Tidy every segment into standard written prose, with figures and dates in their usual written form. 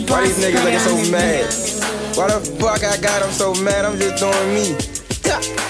Why these niggas looking so mad? Why the fuck I got them so mad? I'm just doing me.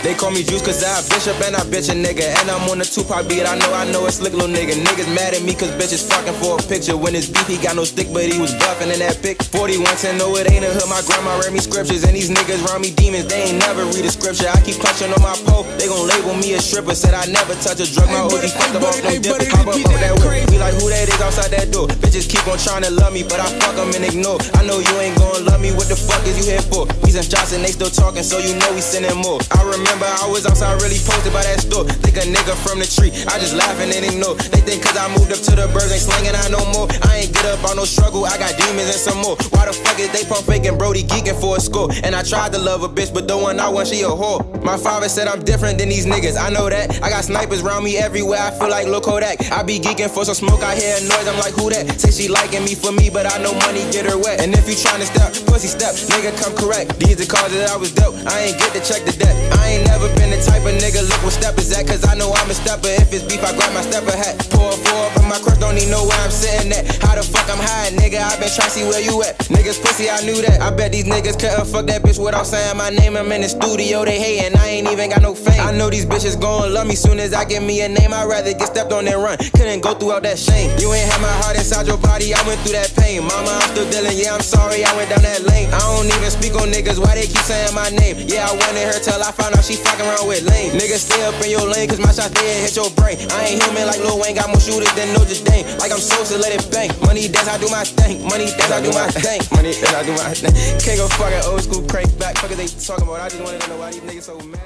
They call me Juice cause I bishop and I bitch a nigga. And I'm on the Tupac beat, I know a slick little nigga. Niggas mad at me cause bitches fucking for a picture. When it's beef, he got no stick, but he was buffing in that pic. 4110, no it ain't a hood, my grandma read me scriptures. And these niggas round me demons, they ain't never read a scripture. I keep clutching on my pole, they gon' label me a stripper. Said I never touch a drug, my OG fucked up off them dippers. Pop up on that whip, be like who that is outside that door. Bitches keep on trying to love me, but I fuck them and ignore. I know you ain't gon' love me, what the fuck is you here for? He's in shots and they still talking, so you know we sending more. I remember I was outside really posted by that store. Think a nigga from the tree, I just laughing and ignore. They think cause I moved up to the birds ain't slanging I no more. I ain't get up on no struggle, I got demons and some more. Why the fuck is they pump faking Brody geeking for a score? And I tried to love a bitch, but the one I want, she a whore. My father said I'm different than these niggas, I know that. I got snipers around me everywhere, I feel like Lil Kodak. I be geeking for some smoke, I hear a noise, I'm like who that? Say she liking me for me, but I know money get her wet. And if you tryna step, pussy step, nigga come correct. These the cars that I was dealt, I ain't get to check the debt. I ain't never been the type of nigga, look what step is at. Cause I know I'm a stepper, if it's beef I grab my stepper hat. Pour a four up in my crush, don't even know where I'm sitting at. How the fuck I'm hiding, nigga, I been trying to see where you at. Niggas pussy, I knew that. I bet these niggas couldn't fuck that bitch without saying my name. I'm in the studio, they hating, I ain't even got no fame. I know these bitches gon' love me soon as I give me a name. I'd rather get stepped on than run, couldn't go through all that shame. You ain't had my heart inside your body, I went through that pain. Mama, I'm still dealing, yeah, I'm sorry, I went down that lane. I don't even speak on niggas, why they keep saying my name? Yeah, I wanted her till I found out she fucking around with lame. Niggas stay up in your lane, cause my shots they hit your brain. I ain't human like Lil Wayne, got more shooters than Notre Dame. Like I'm Sosa, let it bang. Money dance, I do my thing. Money dance, I do my thing. Money dance, I do my thing. Can't go fucking old school crank back. Fuck they talking about, I just wanted to know why these niggas so mad.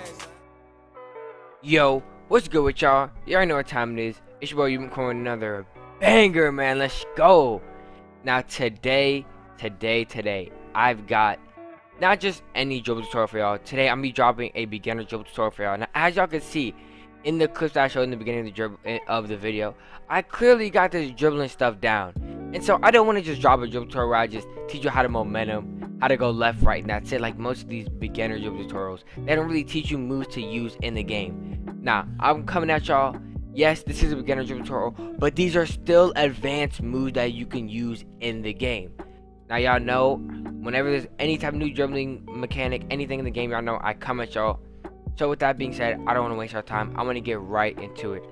Yo, what's good with y'all? You already know what time it is. It's your boy, you've been calling another banger, man. Let's go. Now today, I've got not just any dribble tutorial for y'all. Today, I'm gonna be dropping a beginner dribble tutorial for y'all. Now, as y'all can see in the clips that I showed in the beginning of the video, I clearly got this dribbling stuff down. And so I don't want to just drop a dribble tutorial where I just teach you how to momentum, how to go left, right, and that's it. Like most of these beginner dribble tutorials, they don't really teach you moves to use in the game. Now, I'm coming at y'all. Yes, this is a beginner dribble tutorial, but these are still advanced moves that you can use in the game. Now, y'all know, whenever there's any type of new dribbling mechanic, anything in the game, y'all know I come at y'all. So with that being said, I don't want to waste our time. I want to get right into it.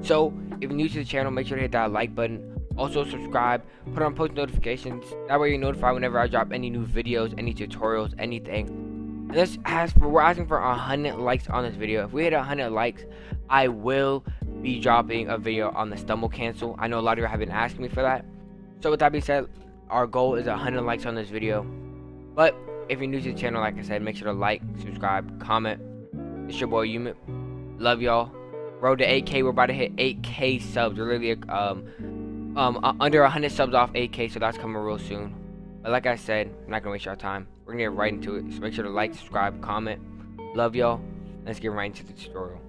So if you're new to the channel, make sure to hit that like button. Also subscribe, put on post notifications. That way you're notified whenever I drop any new videos, any tutorials, anything. And we're asking for 100 likes on this video. If we hit 100 likes, I will be dropping a video on the stumble cancel. I know a lot of you have been asking me for that. So with that being said, our goal is 100 likes on this video. But if you're new to the channel, like I said, make sure to like, subscribe, comment. It's your boy Umyp. Love y'all. Road to 8K. We're about to hit 8K subs. We're literally under 100 subs off 8K, so that's coming real soon. But like I said, I'm not gonna waste your time. We're gonna get right into it. So make sure to like, subscribe, comment. Love y'all. Let's get right into the tutorial.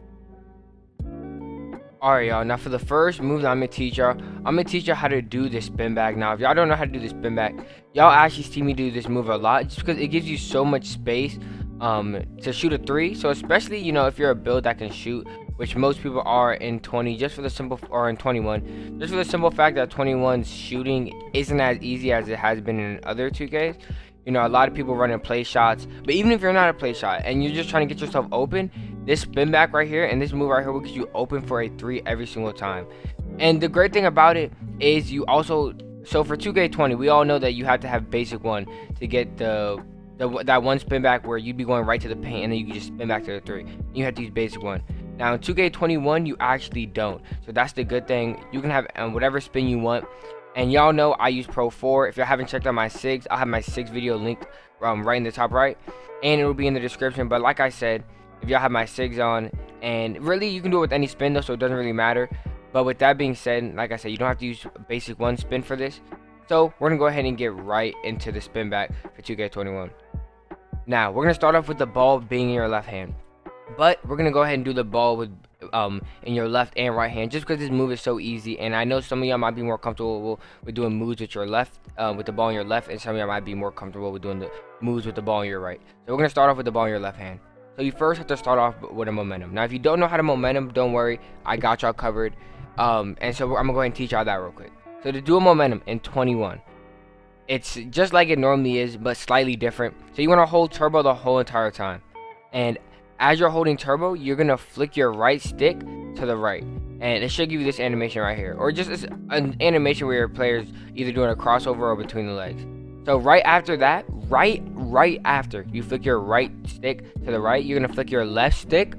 Alright, y'all. Now for the first move that I'm gonna teach y'all, I'm gonna teach y'all how to do this spin back. Now, if y'all don't know how to do this spin back, y'all actually see me do this move a lot, just because it gives you so much space to shoot a three. So especially, you know, if you're a build that can shoot, which most people are in 20, just for the simple, or in 21, just for the simple fact that 21's shooting isn't as easy as it has been in other 2Ks. You know, a lot of people running play shots, but even if you're not a play shot and you're just trying to get yourself open, this spin back right here and this move right here will get you open for a three every single time. And the great thing about it is you also, so for 2K20, we all know that you have to have basic one to get that one spin back where you'd be going right to the paint and then you can just spin back to the three. You have to use basic one. Now in 2K21, you actually don't. So that's the good thing. You can have whatever spin you want. And y'all know I use Pro 4. If y'all haven't checked out my SIGS, I'll have my SIGS video linked right in the top right. And it will be in the description. But like I said, if y'all have my SIGS on, and really you can do it with any spin though, so it doesn't really matter. But with that being said, like I said, you don't have to use basic one spin for this. So we're going to go ahead and get right into the spin back for 2K21. Now, we're going to start off with the ball being in your left hand. But we're going to go ahead and do the ball with in your left and right hand, just because this move is so easy. And I know some of y'all might be more comfortable with doing moves with your left, with the ball in your left, and some of y'all might be more comfortable with doing the moves with the ball in your right. So we're going to start off with the ball in your left hand. So you first have to start off with a momentum. Now, if you don't know how to momentum, don't worry. I got y'all covered. And so I'm going to go ahead and teach y'all that real quick. So to do a momentum in 21, it's just like it normally is, but slightly different. So you want to hold turbo the whole entire time. And as you're holding turbo, you're going to flick your right stick to the right. And it should give you this animation right here. Or just an animation where your player's either doing a crossover or between the legs. So right after that, right after you flick your right stick to the right, you're going to flick your left stick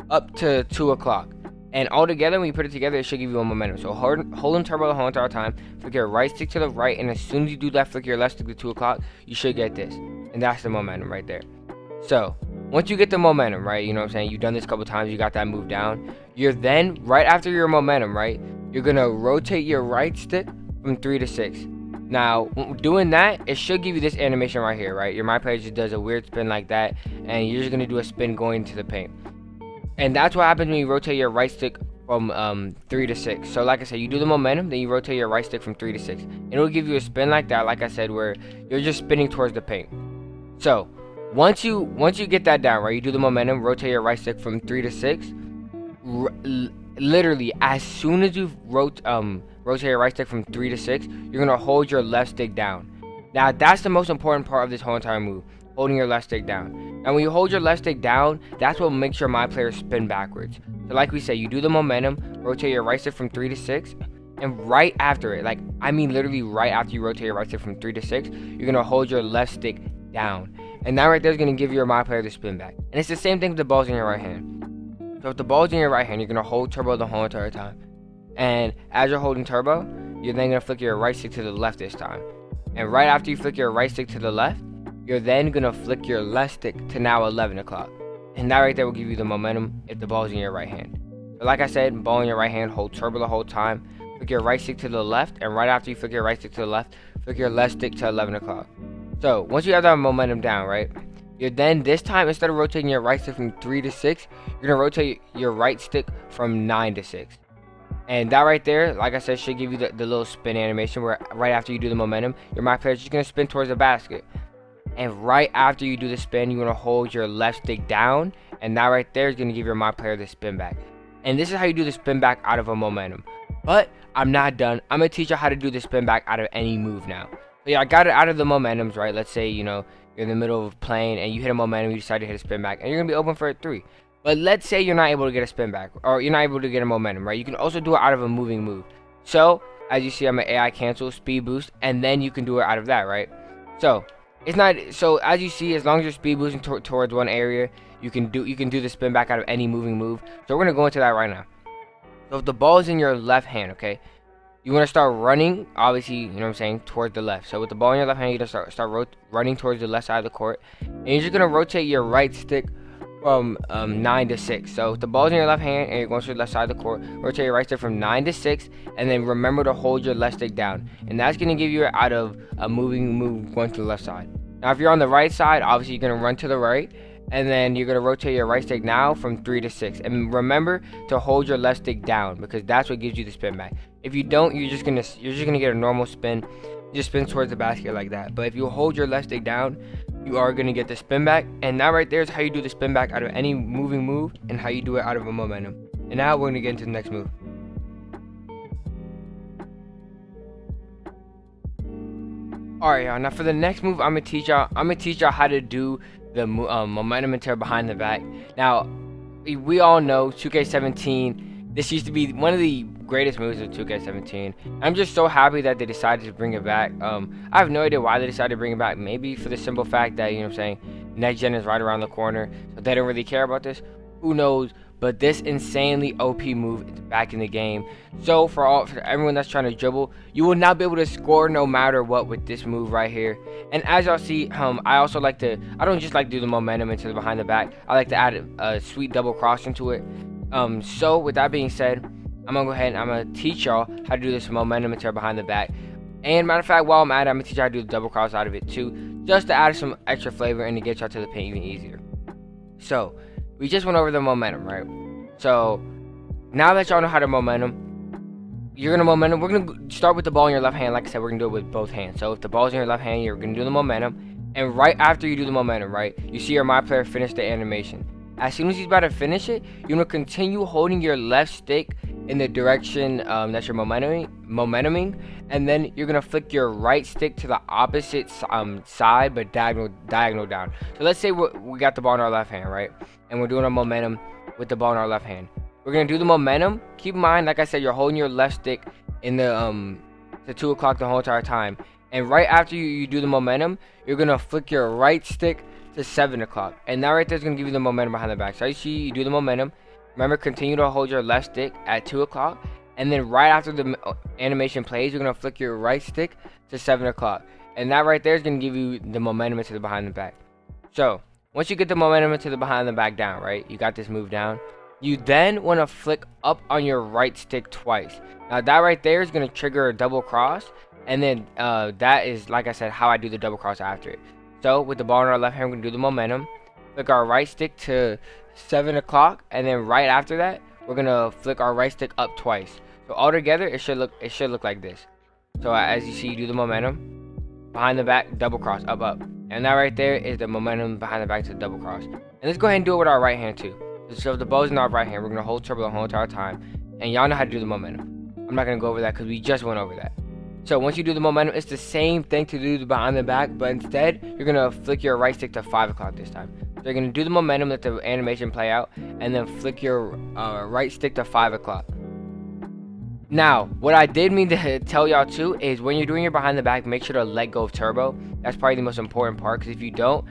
up to 2 o'clock. And all together, when you put it together, it should give you a momentum. So holding turbo the whole entire time, flick your right stick to the right, and as soon as you do that, flick your left stick to 2 o'clock, you should get this. And that's the momentum right there. So once you get the momentum, right, you know what I'm saying, you've done this a couple times, you got that move down, you're then, right after your momentum, right, you're going to rotate your right stick from 3 to 6. Now, doing that, it should give you this animation right here, right? Your MyPARK just does a weird spin like that, and you're just going to do a spin going into the paint. And that's what happens when you rotate your right stick from 3 to 6. So like I said, you do the momentum, then you rotate your right stick from 3 to 6. And it'll give you a spin like that, like I said, where you're just spinning towards the paint. So once you get that down, right, you do the momentum, rotate your right stick from 3 to 6. Literally, as soon as you rotate your right stick from 3 to 6, you're going to hold your left stick down. Now, that's the most important part of this whole entire move, holding your left stick down. And when you hold your left stick down, that's what makes your MyPARK spin backwards. So like we said, you do the momentum, rotate your right stick from 3 to 6, and right after it, like, I mean literally right after you rotate your right stick from 3 to 6, you're going to hold your left stick down. And that right there is going to give your MyPARK the spin back. And it's the same thing with the balls in your right hand. So if the ball's in your right hand, you're going to hold turbo the whole entire time. And as you're holding turbo, you're then going to flick your right stick to the left this time. And right after you flick your right stick to the left, you're then going to flick your left stick to now 11 o'clock. And that right there will give you the momentum if the ball's in your right hand. So like I said, ball in your right hand, hold turbo the whole time, flick your right stick to the left, and right after you flick your right stick to the left, flick your left stick to 11 o'clock. So once you have that momentum down, right, you're then, this time, instead of rotating your right stick from 3 to 6, you're going to rotate your right stick from 9 to 6. And that right there, like I said, should give you the little spin animation where right after you do the momentum, your MyPARK is just going to spin towards the basket. And right after you do the spin, you want to hold your left stick down, and that right there is going to give your MyPARK the spin back. And this is how you do the spin back out of a momentum. But I'm not done. I'm going to teach you how to do the spin back out of any move now. So yeah, I got it out of the momentums, right? Let's say, you know, you're in the middle of playing and you hit a momentum, you decide to hit a spin back, and you're going to be open for a 3. But let's say you're not able to get a spin back, or you're not able to get a momentum, right? You can also do it out of a moving move. So as you see, I'm an AI cancel, speed boost, and then you can do it out of that, right? So it's not, so as you see, as long as you're speed boosting towards one area, you can do the spin back out of any moving move. So we're gonna go into that right now. So if the ball is in your left hand, okay, you want to start running, obviously, you know what I'm saying, towards the left. So with the ball in your left hand, you're gonna start running towards the left side of the court, and you're just gonna rotate your right stick from 9 to 6. So if the ball's in your left hand and you're going to the left side of the court, rotate your right stick from 9 to 6, and then remember to hold your left stick down, and that's going to give you out of a moving move going to the left side. Now if you're on the right side, obviously you're going to run to the right, and then you're going to rotate your right stick now from 3 to 6, and remember to hold your left stick down, because that's what gives you the spin back. If you don't, you're just gonna get a normal spin, just spin towards the basket like that. But if you hold your left stick down, you are going to get the spin back. And that right there is how you do the spin back out of any moving move, and how you do it out of a momentum. And now we're going to get into the next move. Alright, y'all, now for the next move, I'm gonna teach y'all how to do the momentum until behind the back. Now we all know 2K17, this used to be one of the greatest moves of 2K17. I'm just so happy that they decided to bring it back. I have no idea why they decided to bring it back. Maybe for the simple fact that, you know what I'm saying, next gen is right around the corner, so they don't really care about this. Who knows? But this insanely OP move is back in the game. So for everyone that's trying to dribble, you will not be able to score no matter what with this move right here. And as y'all see, I also like to, I don't just like to do the momentum into the behind the back. I like to add a sweet double cross into it. So with that being said, I'm gonna go ahead and I'm gonna teach y'all how to do this momentum into behind the back. And matter of fact, while I'm at it, I'm gonna teach you how to do the double cross out of it too, just to add some extra flavor and to get y'all to the paint even easier. So we just went over the momentum, right? So now that y'all know how to momentum, you're gonna momentum. We're gonna start with the ball in your left hand. Like I said, we're gonna do it with both hands. So if the ball's in your left hand, you're gonna do the momentum, and right after you do the momentum, right, you see your MyPARK finish the animation. As soon as he's about to finish it, you're gonna continue holding your left stick in the direction that you're momentuming, momentuming, and then you're gonna flick your right stick to the opposite side, but diagonal down. So let's say we got the ball in our left hand, right, and we're doing a momentum with the ball in our left hand. We're gonna do the momentum. Keep in mind, like I said, you're holding your left stick in the 2 o'clock the whole entire time, and right after you do the momentum, you're gonna flick your right stick to 7 o'clock, and that right there is gonna give you the momentum behind the back. So you see, you do the momentum. Remember, continue to hold your left stick at 2 o'clock, and then right after the animation plays, you're gonna flick your right stick to 7 o'clock, and that right there is gonna give you the momentum into the behind the back. So once you get the momentum into the behind the back down, right, you got this move down. You then want to flick up on your right stick twice. Now that right there is gonna trigger a double cross, and then that is, like I said, how I do the double cross after it. So with the ball in our left hand, we're gonna do the momentum, flick our right stick to 7 o'clock, and then right after that, we're gonna flick our right stick up twice. So all together, it should look like this. So as you see, you do the momentum, behind the back, double cross, up, up, and that right there is the momentum behind the back to the double cross. And let's go ahead and do it with our right hand too. So if the ball's in our right hand, we're gonna hold turbo the whole entire time, and y'all know how to do the momentum. I'm not gonna go over that because we just went over that. So once you do the momentum, it's the same thing to do the behind the back, but instead you're gonna flick your right stick to 5 o'clock this time. So you're gonna do the momentum, let the animation play out, and then flick your right stick to 5 o'clock. Now, what I did mean to tell y'all too is when you're doing your behind the back, make sure to let go of turbo. That's probably the most important part, because if you don't,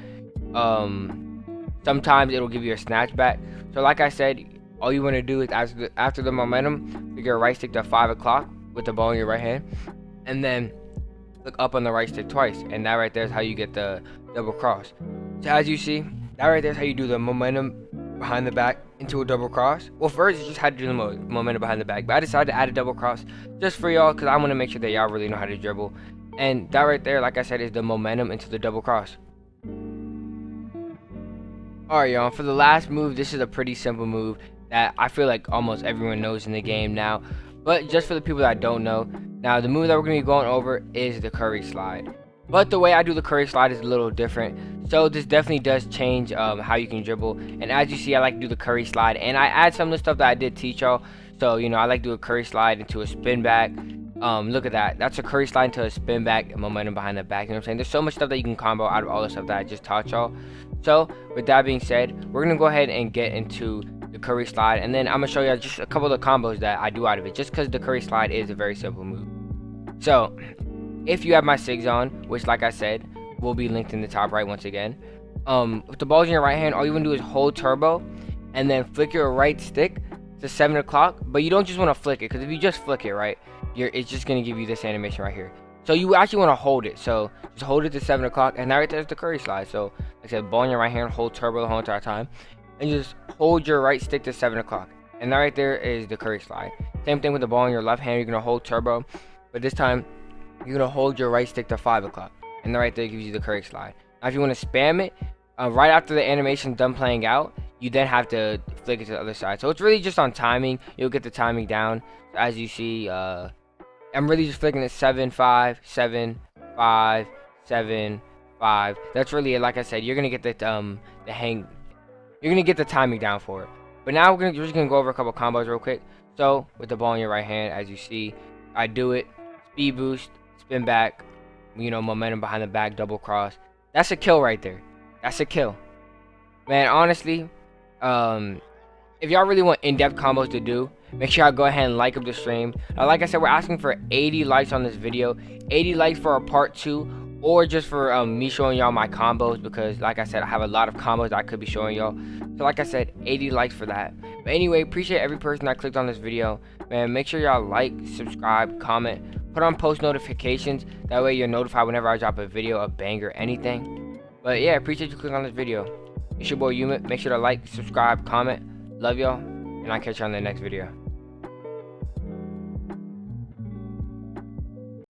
sometimes it'll give you a snatch back. So like I said, all you want to do is after the momentum, flick your right stick to 5 o'clock with the ball in your right hand, and then flick up on the right stick twice, and that right there is how you get the double cross. So as you see, that right there is how you do the momentum behind the back into a double cross. Well, first you just had to do the momentum behind the back, but I decided to add a double cross just for y'all because I want to make sure that y'all really know how to dribble. And that right there, like I said, is the momentum into the double cross. Alright y'all, for the last move, this is a pretty simple move that I feel like almost everyone knows in the game now, but just for the people that don't know, now the move that we're going to be going over is the Curry slide. But the way I do the Curry slide is a little different, so this definitely does change how you can dribble. And as you see, I like to do the Curry slide, and I add some of the stuff that I did teach y'all. So you know, I like to do a Curry slide into a spin back. Look at that, that's a Curry slide into a spin back and momentum behind the back. You know what I'm saying? There's so much stuff that you can combo out of all the stuff that I just taught y'all. So with that being said, we're gonna go ahead and get into the Curry slide, and then I'm gonna show you just a couple of the combos that I do out of it, just because the Curry slide is a very simple move. So if you have my SIGS on, which like I said will be linked in the top right once again, with the balls in your right hand, all you want to do is hold turbo and then flick your right stick to 7 o'clock. But you don't just want to flick it, because if you just flick it, right, it's just going to give you this animation right here. So you actually want to hold it, so just hold it to 7 o'clock, and that right there is the Curry slide. So like I said, ball in your right hand, hold turbo the whole entire time, and just hold your right stick to 7 o'clock, and that right there is the Curry slide. Same thing with the ball in your left hand, you're going to hold turbo, but this time you're going to hold your right stick to 5 o'clock, and that right there gives you the Curry slide. Now if you want to spam it, right after the animation's done playing out, you then have to flick it to the other side. So it's really just on timing. You'll get the timing down. So as you see, I'm really just flicking it 7 5 7 5 7 5. That's really it. Like I said, you're gonna get the hang. You're gonna get the timing down for it. But now we're just gonna go over a couple combos real quick. So with the ball in your right hand, as you see, I do it. Speed boost, spin back, you know, momentum behind the back, double cross. That's a kill right there. That's a kill, man. Honestly, if y'all really want in-depth combos to do, make sure y'all go ahead and like up the stream. Like I said, we're asking for 80 likes on this video, 80 likes for a part 2, or just for me showing y'all my combos, because like I said, I have a lot of combos that I could be showing y'all. So like I said, 80 likes for that. But anyway, appreciate every person that clicked on this video, man. Make sure y'all like, subscribe, comment, put on post notifications, that way you're notified whenever I drop a video, a banger, anything. But yeah, appreciate you clicking on this video. It's your boy Umyp. Make sure to like, subscribe, comment. Love y'all, and I'll catch you on the next video.